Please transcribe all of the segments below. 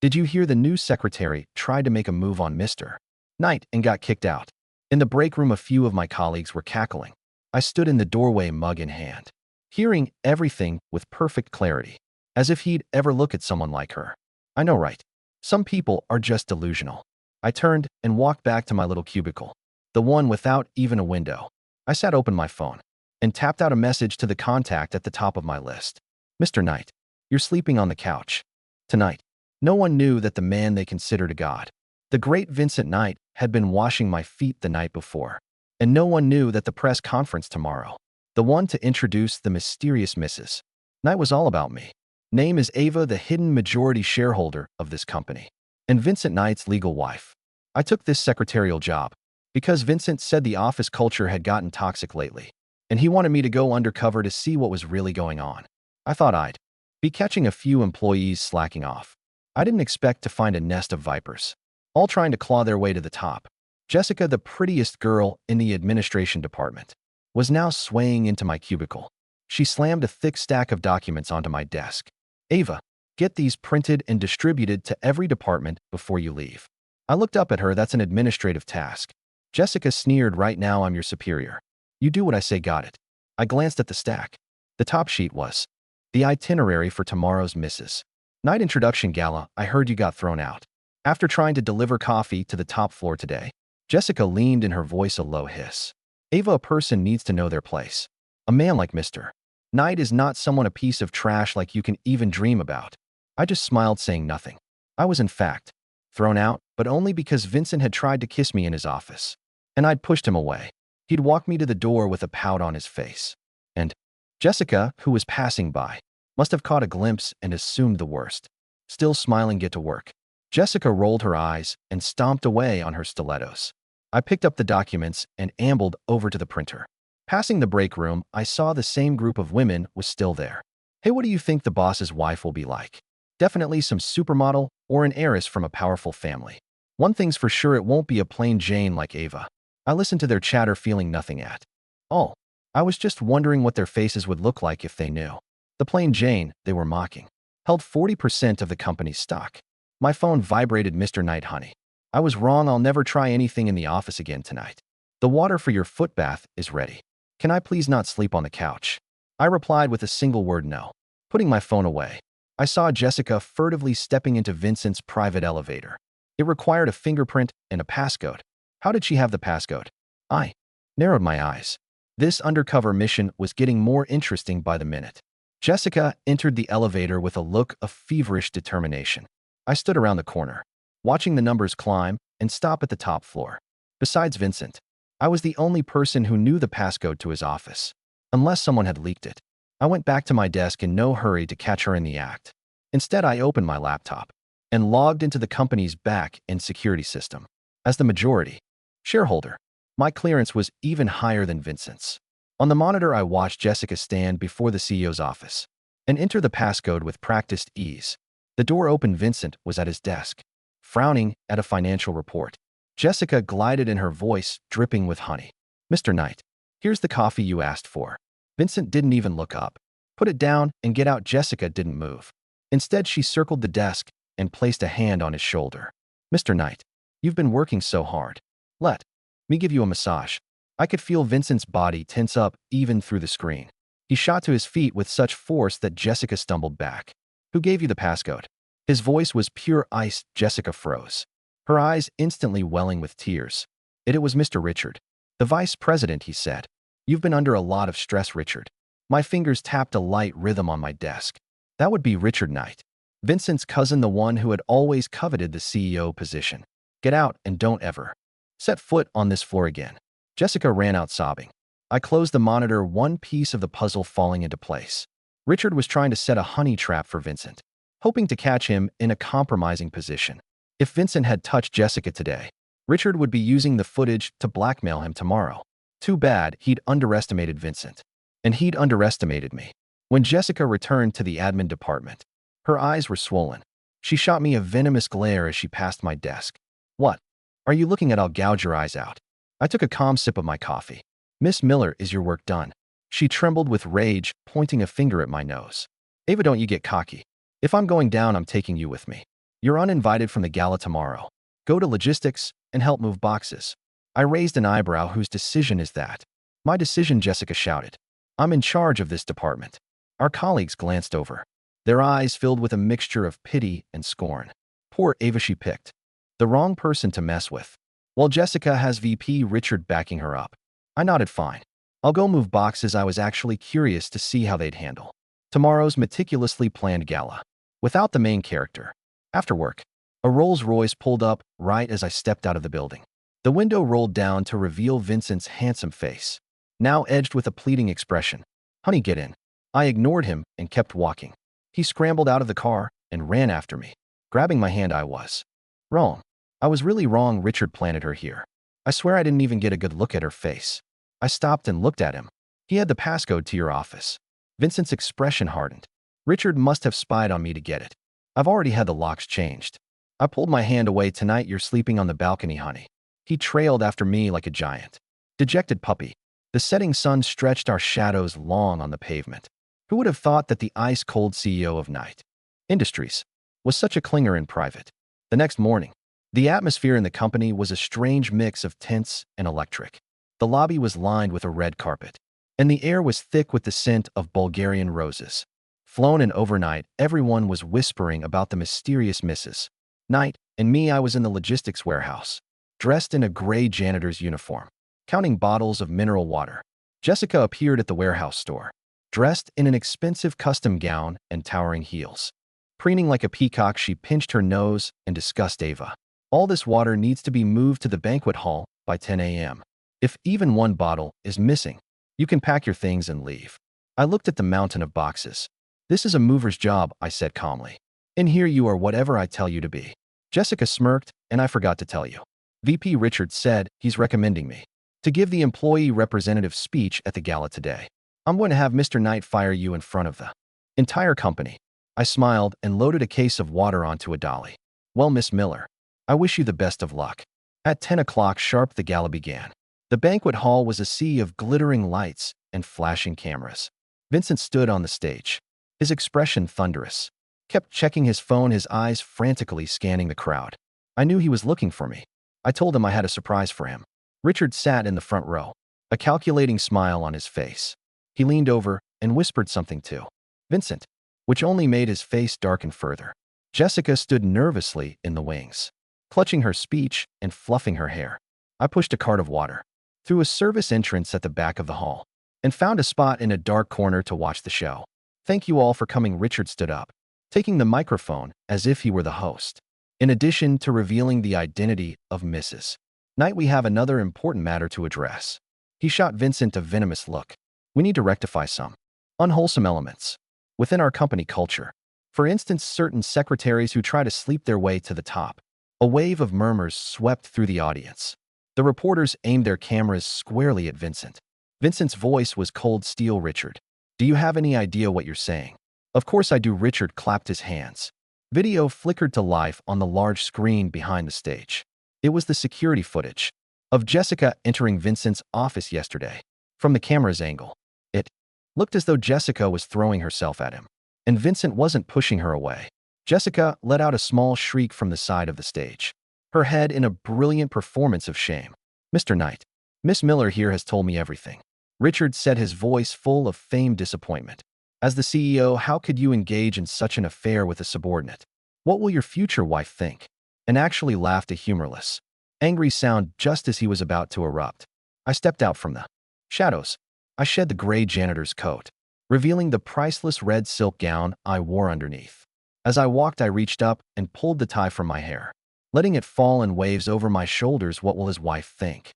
Did you hear the new secretary tried to make a move on MrKnight and got kicked out? In the break room, a few of my colleagues were cackling. I stood in the doorway, mug in hand, hearing everything with perfect clarity, as if he'd ever look at someone like her. I know, right? Some people are just delusional. I turned and walked back to my little cubicle, the one without even a window. I sat open my phone and tapped out a message to the contact at the top of my list. MrKnight, you're sleeping on the couch tonight. No one knew that the man they considered a god, the great Vincent Knight, had been washing my feet the night before. And no one knew that the press conference tomorrow, the one to introduce the mysterious Mrs. Knight, was all about me. Name is Ava, the hidden majority shareholder of this company, and Vincent Knight's legal wife. I took this secretarial job because Vincent said the office culture had gotten toxic lately, and he wanted me to go undercover to see what was really going on. I thought I'd be catching a few employees slacking off. I didn't expect to find a nest of vipers, all trying to claw their way to the top. Jessica, the prettiest girl in the administration department, was now swaying into my cubicle. She slammed a thick stack of documents onto my desk. Ava, get these printed and distributed to every department before you leave. I looked up at her. That's an administrative task. Jessica sneered. Right now I'm your superior. You do what I say, got it? I glanced at the stack. The top sheet was the itinerary for tomorrow's Mrs. Knight introduction gala. I heard you got thrown out after trying to deliver coffee to the top floor today. Jessica leaned, in her voice a low hiss. Ava, a person needs to know their place. A man like Mr. Knight is not someone, a piece of trash like you can even dream about. I just smiled, saying nothing. I was in fact thrown out, but only because Vincent had tried to kiss me in his office, and I'd pushed him away. He'd walked me to the door with a pout on his face. And Jessica, who was passing by, must have caught a glimpse and assumed the worst. Still smiling, get to work. Jessica rolled her eyes and stomped away on her stilettos. I picked up the documents and ambled over to the printer. Passing the break room, I saw the same group of women was still there. Hey, what do you think the boss's wife will be like? Definitely some supermodel or an heiress from a powerful family. One thing's for sure, it won't be a plain Jane like Ava. I listened to their chatter, feeling nothing at all. I was just wondering what their faces would look like if they knew. The plain Jane they were mocking held 40% of the company's stock. My phone vibrated. MrKnight, honey. I was wrong. I'll never try anything in the office again tonight. The water for your foot bath is ready. Can I please not sleep on the couch? I replied with a single word, no. Putting my phone away, I saw Jessica furtively stepping into Vincent's private elevator. It required a fingerprint and a passcode. How did she have the passcode? I narrowed my eyes. This undercover mission was getting more interesting by the minute. Jessica entered the elevator with a look of feverish determination. I stood around the corner, watching the numbers climb and stop at the top floor. Besides Vincent, I was the only person who knew the passcode to his office, unless someone had leaked it. I went back to my desk in no hurry to catch her in the act. Instead, I opened my laptop and logged into the company's back-end security system. As the majority shareholder, my clearance was even higher than Vincent's. On the monitor, I watched Jessica stand before the CEO's office and enter the passcode with practiced ease. The door opened. Vincent was at his desk, frowning at a financial report. Jessica glided in, her voice dripping with honey. MrKnight, here's the coffee you asked for. Vincent didn't even look up. Put it down and get out. Jessica didn't move. Instead, she circled the desk and placed a hand on his shoulder. MrKnight, you've been working so hard. Let me give you a massage. I could feel Vincent's body tense up even through the screen. He shot to his feet with such force that Jessica stumbled back. Who gave you the passcode? His voice was pure ice. Jessica froze, her eyes instantly welling with tears. It was Mr. Richard, the vice president, he said. You've been under a lot of stress, Richard. My fingers tapped a light rhythm on my desk. That would be Richard Knight, Vincent's cousin, the one who had always coveted the CEO position. Get out and don't ever set foot on this floor again. Jessica ran out sobbing. I closed the monitor, one piece of the puzzle falling into place. Richard was trying to set a honey trap for Vincent, hoping to catch him in a compromising position. If Vincent had touched Jessica today, Richard would be using the footage to blackmail him tomorrow. Too bad he'd underestimated Vincent, and he'd underestimated me. When Jessica returned to the admin department, her eyes were swollen. She shot me a venomous glare as she passed my desk. What are you looking at? I'll gouge your eyes out. I took a calm sip of my coffee. Miss Miller, is your work done? She trembled with rage, pointing a finger at my nose. Ava, don't you get cocky. If I'm going down, I'm taking you with me. You're uninvited from the gala tomorrow. Go to logistics and help move boxes. I raised an eyebrow. Whose decision is that? My decision, Jessica shouted. I'm in charge of this department. Our colleagues glanced over, their eyes filled with a mixture of pity and scorn. Poor Ava, she picked the wrong person to mess with. While Jessica has VP Richard backing her up. I nodded fine. I'll go move boxes. I was actually curious to see how they'd handle tomorrow's meticulously planned gala without the main character. After work, a Rolls-Royce pulled up right as I stepped out of the building. The window rolled down to reveal Vincent's handsome face, now edged with a pleading expression. Honey, get in. I ignored him and kept walking. He scrambled out of the car and ran after me, grabbing my hand. I was wrong. I was really wrong. Richard planted her here. I swear I didn't even get a good look at her face. I stopped and looked at him. He had the passcode to your office. Vincent's expression hardened. Richard must have spied on me to get it. I've already had the locks changed. I pulled my hand away. Tonight you're sleeping on the balcony, honey. He trailed after me like a giant, dejected puppy. The setting sun stretched our shadows long on the pavement. Who would have thought that the ice-cold CEO of MrKnight Industries was such a clinger in private? The next morning, the atmosphere in the company was a strange mix of tense and electric. The lobby was lined with a red carpet, and the air was thick with the scent of Bulgarian roses. Flown in overnight, everyone was whispering about the mysterious MrKnight and me. I was in the logistics warehouse, dressed in a gray janitor's uniform, counting bottles of mineral water. Jessica appeared at the warehouse store, dressed in an expensive custom gown and towering heels. Preening like a peacock, she pinched her nose and discussed Ava. All this water needs to be moved to the banquet hall by 10 a.m. If even one bottle is missing, you can pack your things and leave. I looked at the mountain of boxes. This is a mover's job, I said calmly. In here you are whatever I tell you to be. Jessica smirked, and I forgot to tell you. VP Richard said he's recommending me to give the employee representative speech at the gala today. I'm going to have MrKnight fire you in front of the entire company. I smiled and loaded a case of water onto a dolly. Well, Miss Miller, I wish you the best of luck. At 10 o'clock sharp, the gala began. The banquet hall was a sea of glittering lights and flashing cameras. Vincent stood on the stage, his expression thunderous, kept checking his phone, his eyes frantically scanning the crowd. I knew he was looking for me. I told him I had a surprise for him. Richard sat in the front row, a calculating smile on his face. He leaned over and whispered something to Vincent, which only made his face darken further. Jessica stood nervously in the wings, clutching her speech and fluffing her hair. I pushed a cart of water through a service entrance at the back of the hall and found a spot in a dark corner to watch the show. Thank you all for coming. Richard stood up, taking the microphone as if he were the host. In addition to revealing the identity of MrKnight, we have another important matter to address. He shot Vincent a venomous look. We need to rectify some unwholesome elements within our company culture. For instance, certain secretaries who try to sleep their way to the top. A wave of murmurs swept through the audience. The reporters aimed their cameras squarely at Vincent. Vincent's voice was cold steel. Richard, do you have any idea what you're saying? Of course I do. Richard clapped his hands. Video flickered to life on the large screen behind the stage. It was the security footage of Jessica entering Vincent's office yesterday. From the camera's angle, it looked as though Jessica was throwing herself at him, and Vincent wasn't pushing her away. Jessica let out a small shriek from the side of the stage, her head in a brilliant performance of shame. MrKnight, Miss Miller here has told me everything. Richard said, his voice full of feigned disappointment. As the CEO, how could you engage in such an affair with a subordinate? What will your future wife think? And actually laughed a humorless, angry sound just as he was about to erupt. I stepped out from the shadows. I shed the gray janitor's coat, revealing the priceless red silk gown I wore underneath. As I walked, I reached up and pulled the tie from my hair, letting it fall in waves over my shoulders. What will his wife think?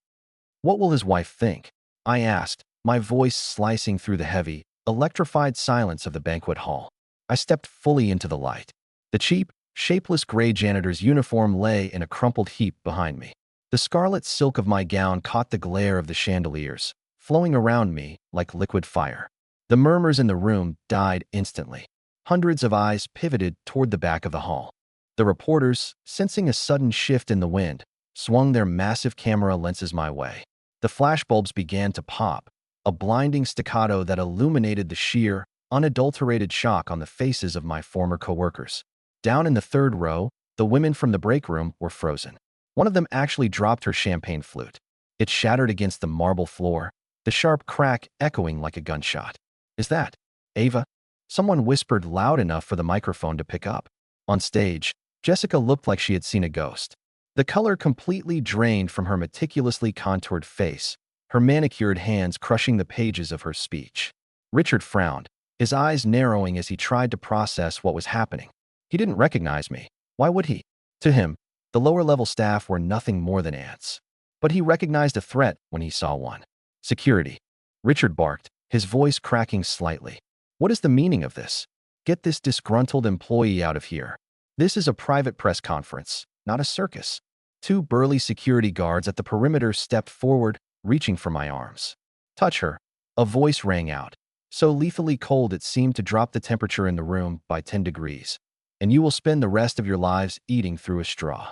What will his wife think? I asked, my voice slicing through the heavy, electrified silence of the banquet hall. I stepped fully into the light. The cheap, shapeless gray janitor's uniform lay in a crumpled heap behind me. The scarlet silk of my gown caught the glare of the chandeliers, flowing around me like liquid fire. The murmurs in the room died instantly. Hundreds of eyes pivoted toward the back of the hall. The reporters, sensing a sudden shift in the wind, swung their massive camera lenses my way. The flashbulbs began to pop, a blinding staccato that illuminated the sheer, unadulterated shock on the faces of my former coworkers. Down in the third row, The women from the break room were frozen. One of them actually dropped her champagne flute. It shattered against the marble floor, the sharp crack echoing like a gunshot. "Is that Ava?" Someone whispered loud enough for the microphone to pick up. On stage, Jessica looked like she had seen a ghost. The color completely drained from her meticulously contoured face, her manicured hands crushing the pages of her speech. Richard frowned, his eyes narrowing as he tried to process what was happening. He didn't recognize me. Why would he? To him, the lower-level staff were nothing more than ants. But he recognized a threat when he saw one. "Security," Richard barked, his voice cracking slightly. "What is the meaning of this? Get this disgruntled employee out of here. This is a private press conference, not a circus." Two burly security guards at the perimeter stepped forward, reaching for my arms. "Touch her," a voice rang out, so lethally cold it seemed to drop the temperature in the room by 10 degrees. "And you will spend the rest of your lives eating through a straw."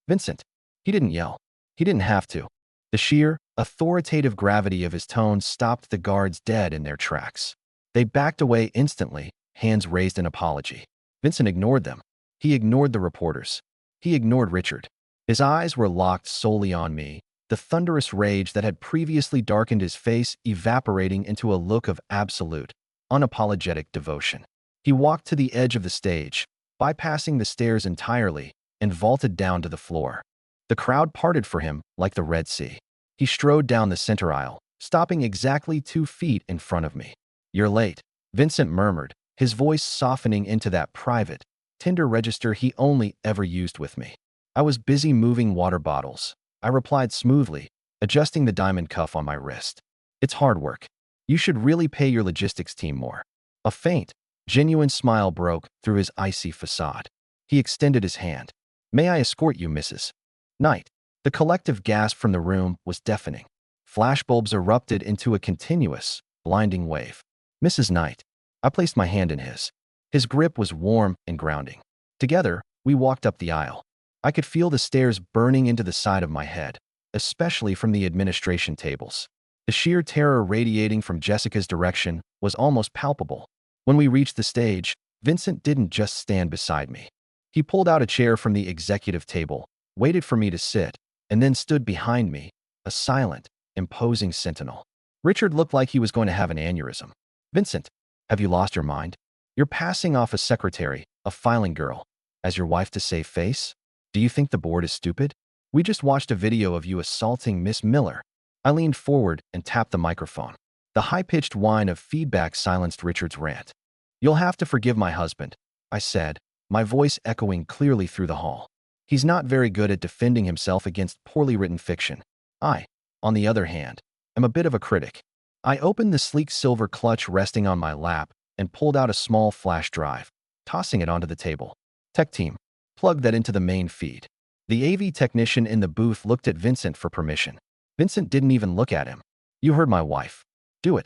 Vincent. He didn't yell. He didn't have to. The sheer, authoritative gravity of his tone stopped the guards dead in their tracks. They backed away instantly, hands raised in apology. Vincent ignored them. He ignored the reporters. He ignored Richard. His eyes were locked solely on me, the thunderous rage that had previously darkened his face evaporating into a look of absolute, unapologetic devotion. He walked to the edge of the stage, bypassing the stairs entirely, and vaulted down to the floor. The crowd parted for him like the Red Sea. He strode down the center aisle, stopping exactly 2 feet in front of me. "You're late," Vincent murmured, his voice softening into that private, tender register he only ever used with me. I was busy moving water bottles. I replied smoothly, adjusting the diamond cuff on my wrist. "It's hard work. You should really pay your logistics team more." A faint, genuine smile broke through his icy facade. He extended his hand. "May I escort you, Mrs. Knight?" The collective gasp from the room was deafening. Flashbulbs erupted into a continuous, blinding wave. "Mrs. Knight." I placed my hand in his. His grip was warm and grounding. Together, we walked up the aisle. I could feel the stares burning into the side of my head, especially from the administration tables. The sheer terror radiating from Jessica's direction was almost palpable. When we reached the stage, Vincent didn't just stand beside me. He pulled out a chair from the executive table, waited for me to sit, and then stood behind me, a silent, imposing sentinel. Richard looked like he was going to have an aneurysm. "Vincent, have you lost your mind? You're passing off a secretary, a filing girl, as your wife to save face? Do you think the board is stupid? We just watched a video of you assaulting Miss Miller." I leaned forward and tapped the microphone. The high-pitched whine of feedback silenced Richard's rant. "You'll have to forgive my husband," I said, my voice echoing clearly through the hall. "He's not very good at defending himself against poorly written fiction. I, on the other hand, am a bit of a critic." I opened the sleek silver clutch resting on my lap and pulled out a small flash drive, tossing it onto the table. "Tech team, plug that into the main feed." The AV technician in the booth looked at Vincent for permission. Vincent didn't even look at him. "You heard my wife. Do it."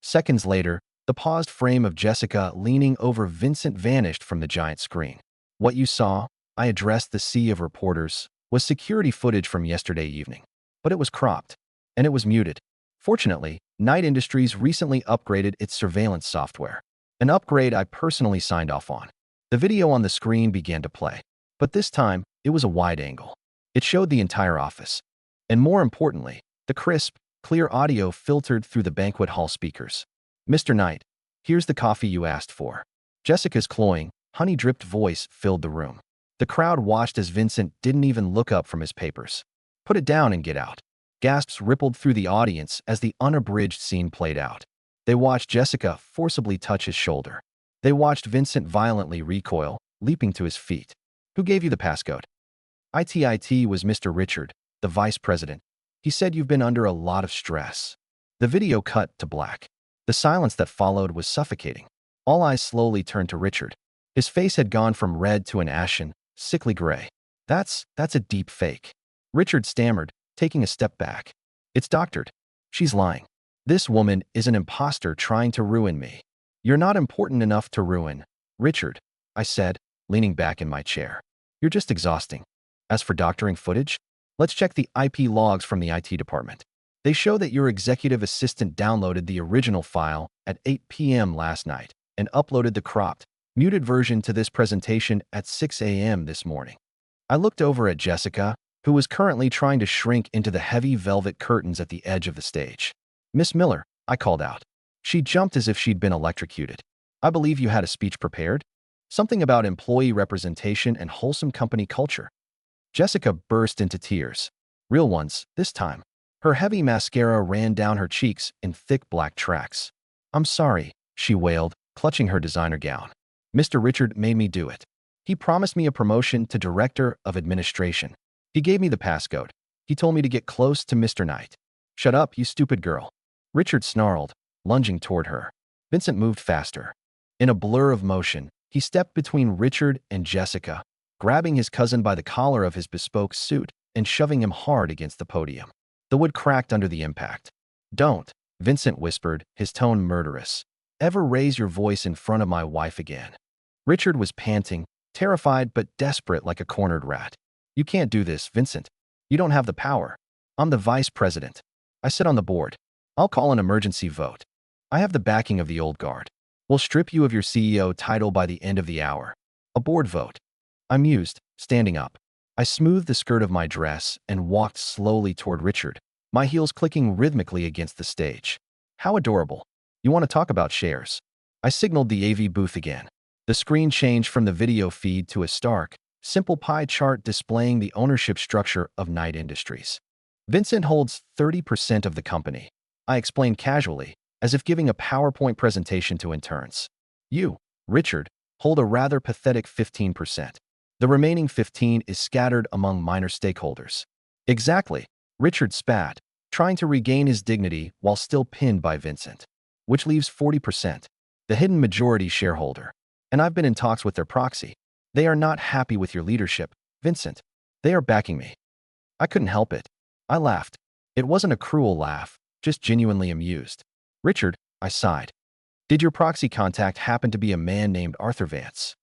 Seconds later, the paused frame of Jessica leaning over Vincent vanished from the giant screen. "What you saw," I addressed the sea of reporters, "was security footage from yesterday evening. But it was cropped, and it was muted. Fortunately, Knight Industries recently upgraded its surveillance software, an upgrade I personally signed off on." The video on the screen began to play, but this time, it was a wide angle. It showed the entire office. And more importantly, the crisp, clear audio filtered through the banquet hall speakers. "Mr. Knight, here's the coffee you asked for." Jessica's cloying, honey-dripped voice filled the room. The crowd watched as Vincent didn't even look up from his papers. "Put it down and get out." Gasps rippled through the audience as the unabridged scene played out. They watched Jessica forcibly touch his shoulder. They watched Vincent violently recoil, leaping to his feet. "Who gave you the passcode?" "IT was Mr. Richard, the vice president. He said you've been under a lot of stress." The video cut to black. The silence that followed was suffocating. All eyes slowly turned to Richard. His face had gone from red to an ashen, sickly gray. That's a deep fake." Richard stammered, taking a step back. "It's doctored. She's lying. This woman is an imposter trying to ruin me." "You're not important enough to ruin, Richard," I said, leaning back in my chair. "You're just exhausting. As for doctoring footage, let's check the IP logs from the IT department. They show that your executive assistant downloaded the original file at 8 p.m. last night and uploaded the cropped, muted version to this presentation at 6 a.m. this morning. I looked over at Jessica, who was currently trying to shrink into the heavy velvet curtains at the edge of the stage. "Miss Miller," I called out. She jumped as if she'd been electrocuted. "I believe you had a speech prepared? Something about employee representation and wholesome company culture." Jessica burst into tears. Real ones, this time. Her heavy mascara ran down her cheeks in thick black tracks. "I'm sorry," she wailed, clutching her designer gown. "Mr. Richard made me do it. He promised me a promotion to Director of Administration. He gave me the passcode. He told me to get close to MrKnight." "Shut up, you stupid girl," Richard snarled, lunging toward her. Vincent moved faster. In a blur of motion, he stepped between Richard and Jessica, grabbing his cousin by the collar of his bespoke suit and shoving him hard against the podium. The wood cracked under the impact. "Don't," Vincent whispered, his tone murderous, "ever raise your voice in front of my wife again." Richard was panting, terrified but desperate like a cornered rat. "You can't do this, Vincent. You don't have the power. I'm the vice president. I sit on the board. I'll call an emergency vote. I have the backing of the old guard. We'll strip you of your CEO title by the end of the hour. A board vote." I mused, standing up. I smoothed the skirt of my dress and walked slowly toward Richard, my heels clicking rhythmically against the stage. "How adorable. You want to talk about shares?" I signaled the AV booth again. The screen changed from the video feed to a stark, simple pie chart displaying the ownership structure of Knight Industries. "Vincent holds 30% of the company," I explained casually, as if giving a PowerPoint presentation to interns. "You, Richard, hold a rather pathetic 15%. The remaining 15 is scattered among minor stakeholders." "Exactly," Richard spat, trying to regain his dignity while still pinned by Vincent. "Which leaves 40%, the hidden majority shareholder. And I've been in talks with their proxy. They are not happy with your leadership, Vincent. They are backing me." I couldn't help it. I laughed. It wasn't a cruel laugh, just genuinely amused. "Richard," I sighed. "Did your proxy contact happen to be a man named Arthur Vance?"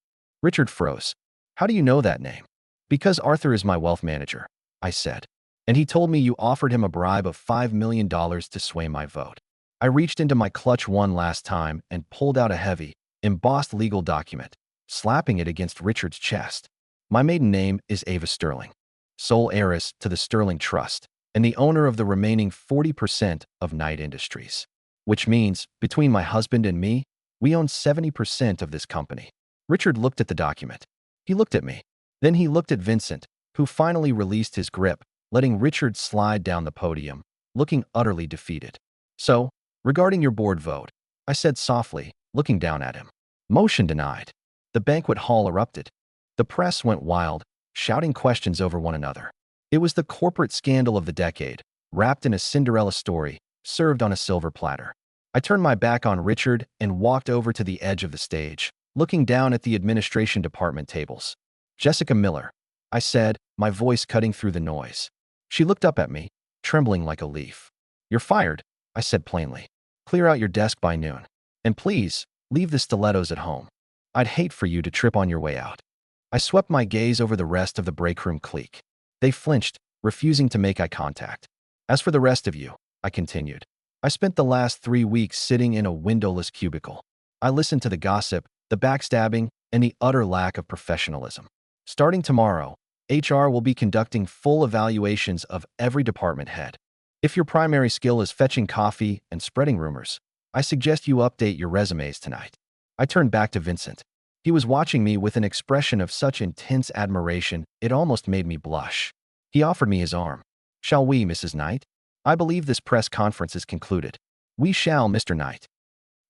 Richard froze. "How do you know that name?" "Because Arthur is my wealth manager," I said. "And he told me you offered him a bribe of $5 million to sway my vote." I reached into my clutch one last time and pulled out a heavy, embossed legal document, slapping it against Richard's chest. "My maiden name is Ava Sterling, sole heiress to the Sterling Trust, and the owner of the remaining 40% of Knight Industries. Which means, between my husband and me, we own 70% of this company." Richard looked at the document. He looked at me. Then he looked at Vincent, who finally released his grip, letting Richard slide down the podium, looking utterly defeated. "So, regarding your board vote," I said softly, looking down at him. "Motion denied." The banquet hall erupted. The press went wild, shouting questions over one another. It was the corporate scandal of the decade, wrapped in a Cinderella story, served on a silver platter. I turned my back on Richard and walked over to the edge of the stage, looking down at the administration department tables. "Jessica Miller," I said, my voice cutting through the noise. She looked up at me, trembling like a leaf. "You're fired," I said plainly. "Clear out your desk by noon. And please, leave the stilettos at home. I'd hate for you to trip on your way out." I swept my gaze over the rest of the breakroom clique. They flinched, refusing to make eye contact. "As for the rest of you," I continued, "I spent the last 3 weeks sitting in a windowless cubicle. I listened to the gossip, the backstabbing, and the utter lack of professionalism. Starting tomorrow, HR will be conducting full evaluations of every department head. If your primary skill is fetching coffee and spreading rumors, I suggest you update your resumes tonight." I turned back to Vincent. He was watching me with an expression of such intense admiration it almost made me blush. He offered me his arm. "Shall we, Mrs. Knight? I believe this press conference is concluded." "We shall, Mr. Knight."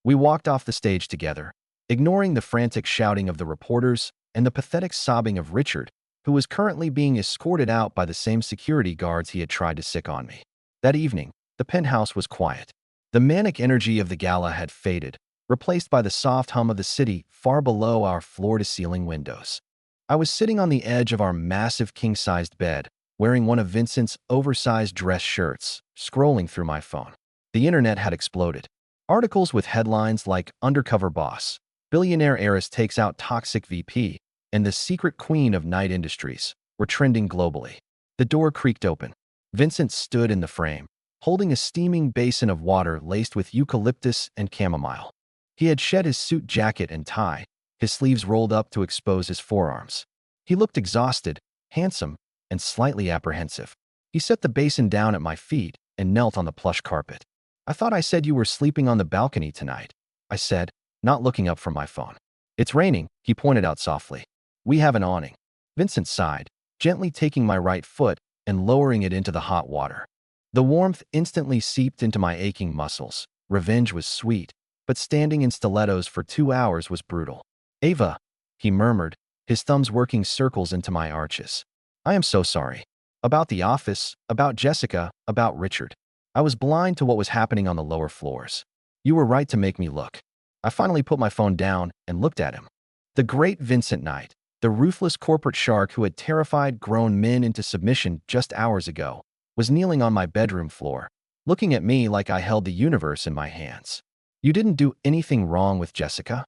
We walked off the stage together, ignoring the frantic shouting of the reporters and the pathetic sobbing of Richard, who was currently being escorted out by the same security guards he had tried to sick on me. That evening, the penthouse was quiet. The manic energy of the gala had faded, replaced by the soft hum of the city far below our floor-to-ceiling windows. I was sitting on the edge of our massive king-sized bed, wearing one of Vincent's oversized dress shirts, scrolling through my phone. The internet had exploded. Articles with headlines like "Undercover Boss," "Billionaire Heiress Takes Out Toxic VP," and "The Secret Queen of Knight Industries" were trending globally. The door creaked open. Vincent stood in the frame, holding a steaming basin of water laced with eucalyptus and chamomile. He had shed his suit jacket and tie, his sleeves rolled up to expose his forearms. He looked exhausted, handsome, and slightly apprehensive. He set the basin down at my feet and knelt on the plush carpet. "I thought I said you were sleeping on the balcony tonight," I said, not looking up from my phone. "It's raining," he pointed out softly. "We have an awning." Vincent sighed, gently taking my right foot and lowering it into the hot water. The warmth instantly seeped into my aching muscles. Revenge was sweet, but standing in stilettos for 2 hours was brutal. "Ava," he murmured, his thumbs working circles into my arches. "I am so sorry. About the office, about Jessica, about Richard. I was blind to what was happening on the lower floors. You were right to make me look." I finally put my phone down and looked at him. The great Vincent Knight, the ruthless corporate shark who had terrified grown men into submission just hours ago, was kneeling on my bedroom floor, looking at me like I held the universe in my hands. "You didn't do anything wrong with Jessica?"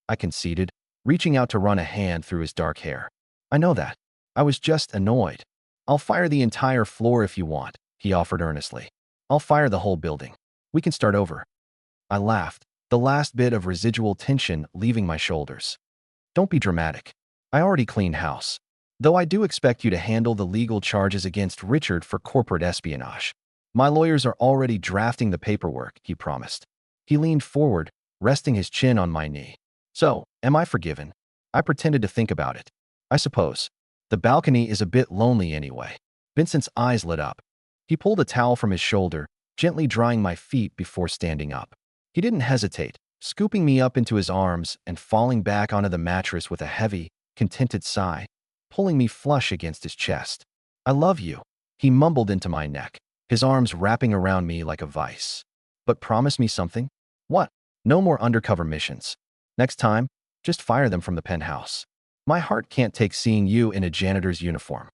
I conceded, reaching out to run a hand through his dark hair. "I know that. I was just annoyed." "I'll fire the entire floor if you want," he offered earnestly. "I'll fire the whole building. We can start over." I laughed, the last bit of residual tension leaving my shoulders. "Don't be dramatic. I already cleaned house. Though I do expect you to handle the legal charges against Richard for corporate espionage. My lawyers are already drafting the paperwork," he promised. He leaned forward, resting his chin on my knee. "So, am I forgiven?" I pretended to think about it. "I suppose. The balcony is a bit lonely anyway." Vincent's eyes lit up. He pulled a towel from his shoulder, gently drying my feet before standing up. He didn't hesitate, scooping me up into his arms and falling back onto the mattress with a heavy, contented sigh, pulling me flush against his chest. "I love you," he mumbled into my neck, his arms wrapping around me like a vice. "But promise me something." "What?" "No more undercover missions. Next time, just fire them from the penthouse. My heart can't take seeing you in a janitor's uniform."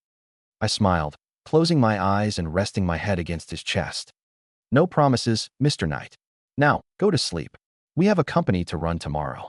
I smiled, closing my eyes and resting my head against his chest. "No promises, Mr. Knight. Now, go to sleep. We have a company to run tomorrow."